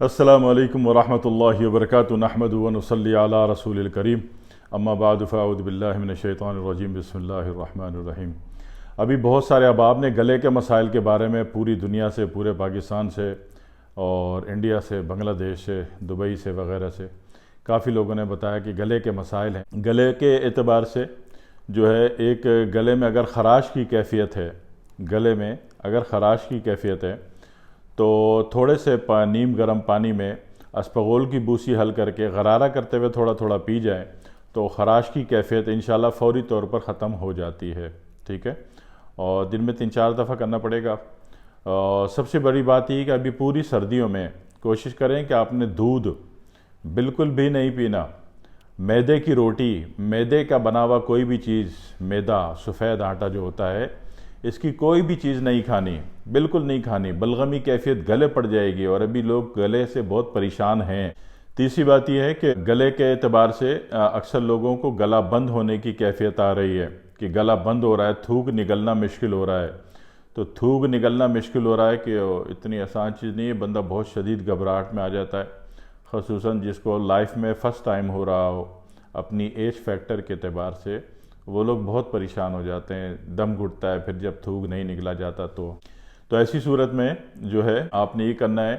अस्सलामु अलैकुम वरहमतुल्लाहि वबरकातुहू नहमदुहु व नुसल्ली अला रसूलिल करीम अम्मा बाद फ़अऊज़ु बिल्लाहि मिनश शैतानिर रजीम बिस्मिल्लाहिर रहमानिर रहीम। अभी बहुत सारे अहबाब ने गले के मसाइल के बारे में पूरी दुनिया से, पूरे पाकिस्तान से और इंडिया से, बांग्लादेश से, दुबई से वगैरह से काफ़ी लोगों ने बताया कि गले के मसाइल हैं। गले के एतबार से जो है, एक गले में अगर ख़राश की कैफ़ियत है, गले में अगर ख़राश की कैफ़ियत है तो थोड़े से नीम गर्म पानी में अस्पगोल की बूसी हल करके गरारा करते हुए थोड़ा थोड़ा पी जाएं तो ख़राश की कैफ़ियत इंशाल्लाह फ़ौरी तौर पर ख़त्म हो जाती है। ठीक है, और दिन में 3-4 दफ़ा करना पड़ेगा। और सबसे बड़ी बात ये कि अभी पूरी सर्दियों में कोशिश करें कि आपने दूध बिल्कुल भी नहीं पीना। मैदे की रोटी, मैदे का बना हुआ कोई भी चीज़, मैदा सफ़ेद आटा जो होता है, इसकी कोई भी चीज़ नहीं खानी, बिल्कुल नहीं खानी। बलगमी कैफियत, गले पड़ जाएगी और अभी लोग गले से बहुत परेशान हैं। तीसरी बात यह है कि गले के एतबार से अक्सर लोगों को गला बंद होने की कैफियत आ रही है कि गला बंद हो रहा है, थूक निकलना मुश्किल हो रहा है। तो थूक निकलना मुश्किल हो रहा है कि इतनी आसान चीज़ नहीं है, बंदा बहुत शदीद घबराहट में आ जाता है, ख़ुसूसन जिसको लाइफ में फ़र्स्ट टाइम हो रहा हो। अपनी एज फैक्टर के एतबार से वो लोग बहुत परेशान हो जाते हैं, दम घुटता है फिर जब थूक नहीं निकला जाता। तो ऐसी सूरत में जो है आपने ये करना है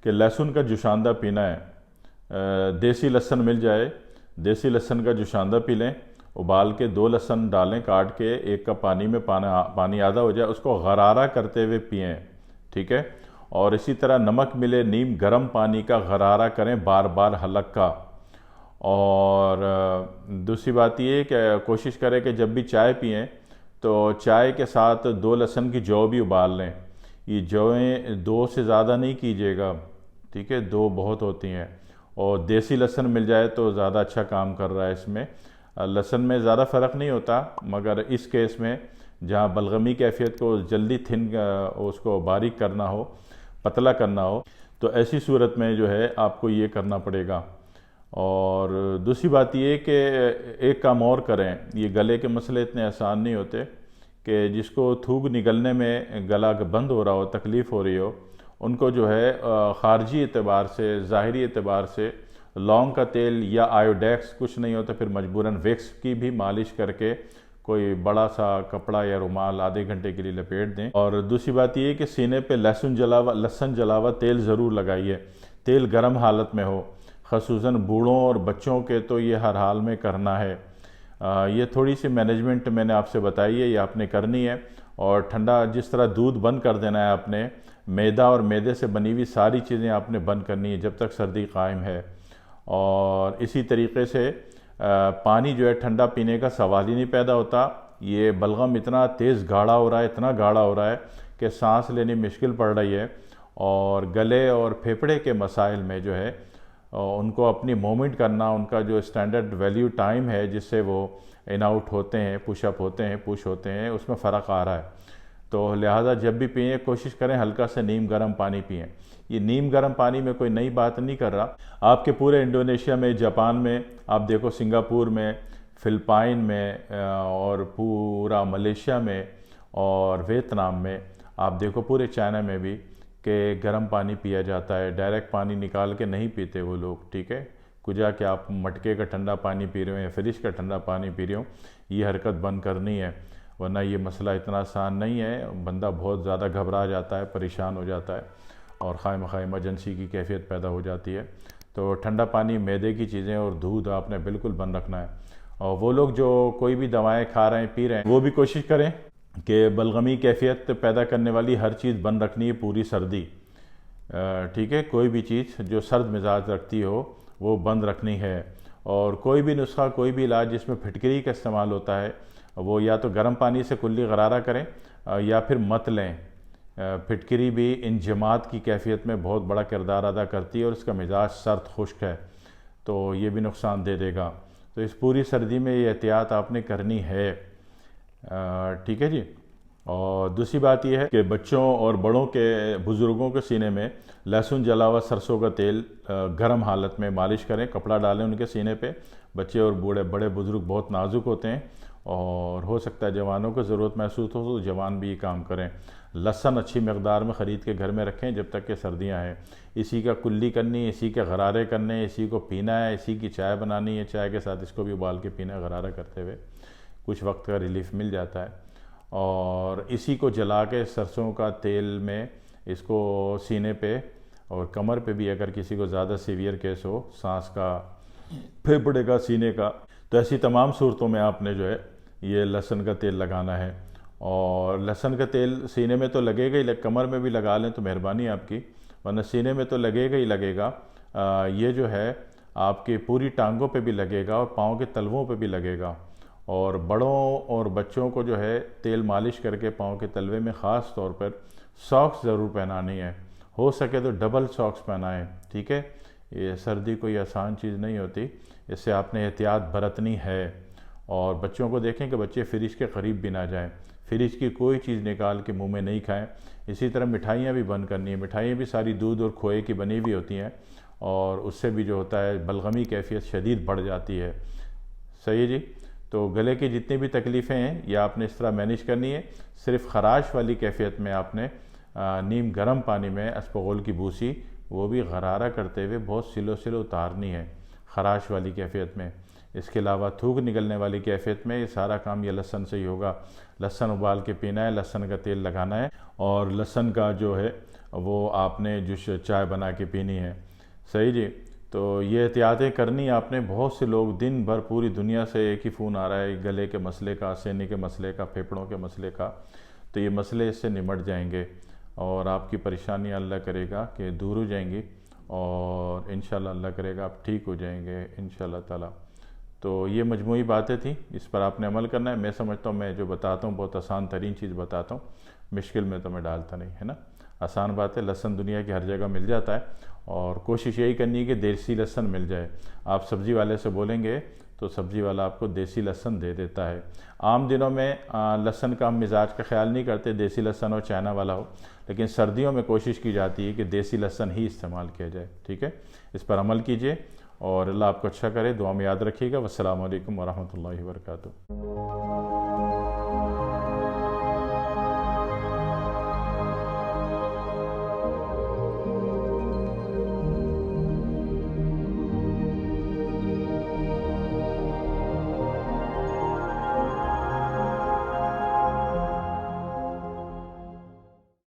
कि लहसुन का जुशांदा पीना है। देसी लहसुन मिल जाए, देसी लहसुन का जुशांदा पी लें, उबाल के 2 लहसुन डालें काट के, 1 कप पानी में पानी आधा हो जाए, उसको गरारा करते हुए पिएँ। ठीक है, और इसी तरह नमक मिले, नीम गर्म पानी का गरारा करें बार बार हलक का। और दूसरी बात ये कि कोशिश करें कि जब भी चाय पिएं तो चाय के साथ 2 लहसुन की जौ भी उबाल लें। ये जौएं 2 से ज़्यादा नहीं कीजिएगा, ठीक है, 2 बहुत होती हैं। और देसी लहसुन मिल जाए तो ज़्यादा अच्छा काम कर रहा है। इसमें लहसुन में ज़्यादा फ़र्क नहीं होता, मगर इस केस में जहाँ बलगमी कैफियत को जल्दी उसको बारीक करना हो, पतला करना हो, तो ऐसी सूरत में जो है आपको ये करना पड़ेगा। और दूसरी बात ये कि एक काम और करें, ये गले के मसले इतने आसान नहीं होते कि जिसको थूक निकलने में गला बंद हो रहा हो, तकलीफ़ हो रही हो, उनको जो है ख़ारजी एतबार से, ज़ाहिरी एतबार से लौंग का तेल या आयोडेक्स, कुछ नहीं होता फिर मजबूरन विक्स की भी मालिश करके कोई बड़ा सा कपड़ा या रुमाल आधे घंटे के लिए लपेट दें। और दूसरी बात ये कि सीने पे लहसुन जलावा तेल ज़रूर लगाइए, तेल गर्म हालत में हो। ख़ुसूसन बूढ़ों और बच्चों के तो ये हर हाल में करना है। ये थोड़ी सी मैनेजमेंट मैंने आपसे बताई है, ये आपने करनी है। और ठंडा, जिस तरह दूध बंद कर देना है आपने, मैदा और मैदे से बनी हुई सारी चीज़ें आपने बंद करनी है जब तक सर्दी कायम है। और इसी तरीके से पानी जो है ठंडा पीने का सवाल ही नहीं पैदा होता। ये बलगम इतना तेज़ गाढ़ा हो रहा है, इतना गाढ़ा हो रहा है कि सांस लेनी मुश्किल पड़ रही है। और गले और फेफड़े के मसाइल में जो है उनको अपनी मूवमेंट करना, उनका जो स्टैंडर्ड वैल्यू टाइम है जिससे वो इन आउट होते हैं, पुशअप होते हैं, पुश होते हैं, उसमें फ़र्क आ रहा है। तो लिहाजा जब भी पिएँ कोशिश करें हल्का से नीम गर्म पानी पिएँ। ये नीम गर्म पानी में कोई नई बात नहीं कर रहा, आपके पूरे इंडोनेशिया में, जापान में, आप देखो सिंगापुर में, फ़िलिपाइन में, और पूरा मलेशिया में और वियतनाम में, आप देखो पूरे चाइना में भी कि गर्म पानी पिया जाता है। डायरेक्ट पानी निकाल के नहीं पीते वो लोग। ठीक है, कुजा कि आप मटके का ठंडा पानी पी रहे हो या फ्रिज का ठंडा पानी पी रहे हो, ये हरकत बंद करनी है, वरना ये मसला इतना आसान नहीं है। बंदा बहुत ज़्यादा घबरा जाता है, परेशान हो जाता है और खामखा इमरजेंसी की कैफियत पैदा हो जाती है। तो ठंडा पानी, मैदे की चीज़ें और दूध आपने बिल्कुल बंद रखना है। और वो लोग जो कोई भी दवाएँ खा रहे हैं, पी रहे हैं, वो भी कोशिश करें कि बलगमी कैफियत पैदा करने वाली हर चीज़ बंद रखनी है पूरी सर्दी। ठीक है, कोई भी चीज़ जो सर्द मिजाज रखती हो वो बंद रखनी है। और कोई भी नुस्खा, कोई भी इलाज जिसमें फिटकरी का इस्तेमाल होता है, वो या तो गर्म पानी से कुल्ली गरारा करें या फिर मत लें। फिटकरी भी इंजमात की कैफियत में बहुत बड़ा किरदार अदा करती है और इसका मिजाज सर्द खुश्क है, तो ये भी नुकसान दे देगा। तो इस पूरी सर्दी में ये एहतियात आपने करनी है। ठीक है जी। और दूसरी बात यह है कि बच्चों और बड़ों के, बुज़ुर्गों के सीने में लहसुन जला हुआ सरसों का तेल गर्म हालत में मालिश करें, कपड़ा डालें उनके सीने पे। बच्चे और बड़े बुज़ुर्ग बहुत नाजुक होते हैं, और हो सकता है जवानों को ज़रूरत महसूस हो तो जवान भी ये काम करें। लहसुन अच्छी मकदार में ख़रीद के घर में रखें जब तक कि सर्दियां हैं। इसी का कुल्ली करनी है, इसी के गरारे करने हैं, इसी को पीना है, इसी की चाय बनानी है, चाय के साथ इसको भी उबाल के पीना है गरारा करते हुए, कुछ वक्त का रिलीफ मिल जाता है। और इसी को जला के सरसों का तेल में इसको सीने पे और कमर पे भी, अगर किसी को ज़्यादा सीवियर केस हो, सांस का, फेफड़े का, सीने का, तो ऐसी तमाम सूरतों में आपने जो है ये लहसुन का तेल लगाना है। और लहसुन का तेल सीने में तो लगेगा ही, कमर में भी लगा लें तो मेहरबानी आपकी, वरना सीने में तो लगेगा ही लगेगा। ये जो है आपकी पूरी टांगों पे भी लगेगा और पाँव के तलवों पे भी लगेगा। और बड़ों और बच्चों को जो है तेल मालिश करके पाँव के तलवे में ख़ास तौर पर सॉक्स ज़रूर पहनानी है, हो सके तो डबल सॉक्स पहनाएं, ठीक है। ये सर्दी कोई आसान चीज़ नहीं होती, इससे आपने एहतियात बरतनी है। और बच्चों को देखें कि बच्चे फ्रिज के करीब भी ना जाएं, फ्रिज की कोई चीज़ निकाल के मुंह में नहीं खाएं। इसी तरह मिठाइयाँ भी बंद करनी है, मिठाइयाँ भी सारी दूध और खोए की बनी हुई होती हैं और उससे भी जो होता है बलगमी कैफियत शदीद बढ़ जाती है। सही है जी। तो गले की जितनी भी तकलीफ़ें हैं ये आपने इस तरह मैनेज करनी है। सिर्फ ख़राश वाली कैफियत में आपने नीम गर्म पानी में अस्पगोल की भूसी, वो भी गरारा करते हुए बहुत सिलो सिलो उतारनी है ख़राश वाली कैफियत में। इसके अलावा थूक निकलने वाली कैफियत में ये सारा काम ये लहसुन से ही होगा। लहसुन उबाल के पीना है, लहसुन का तेल लगाना है और लहसुन का जो है वो आपने जो चाय बना के पीनी है। सही जी। तो ये एहतियातें करनी आपने। बहुत से लोग दिन भर पूरी दुनिया से एक ही फ़ोन आ रहा है, गले के मसले का, सीने के मसले का, फेफड़ों के मसले का। तो ये मसले इससे निमट जाएंगे और आपकी परेशानियां अल्लाह करेगा कि दूर हो जाएंगी और इंशाल्लाह अल्लाह करेगा आप ठीक हो जाएंगे इंशाल्लाह ताला। तो ये मजमूई बातें थी, इस पर आपने अमल करना है। मैं समझता हूँ मैं जो बताता हूँ बहुत आसान तरीन चीज़ बताता हूँ, मुश्किल में तो मैं डालता नहीं, है ना। आसान बात है। लहसुन दुनिया की हर जगह मिल जाता है और कोशिश यही करनी है कि देसी लहसुन मिल जाए। आप सब्ज़ी वाले से बोलेंगे तो सब्ज़ी वाला आपको देसी लहसुन दे देता है। आम दिनों में लहसुन का हम मिजाज का ख्याल नहीं करते, देसी लहसुन हो चाइना वाला हो, लेकिन सर्दियों में कोशिश की जाती है कि देसी लहसुन ही इस्तेमाल किया जाए, ठीक है। इस पर अमल कीजिए और अल्लाह आपको अच्छा करे। दुआ में याद रखिएगा। वस्सलामु अलैकुम वरहमतुल्लाहि वबरकातुहू।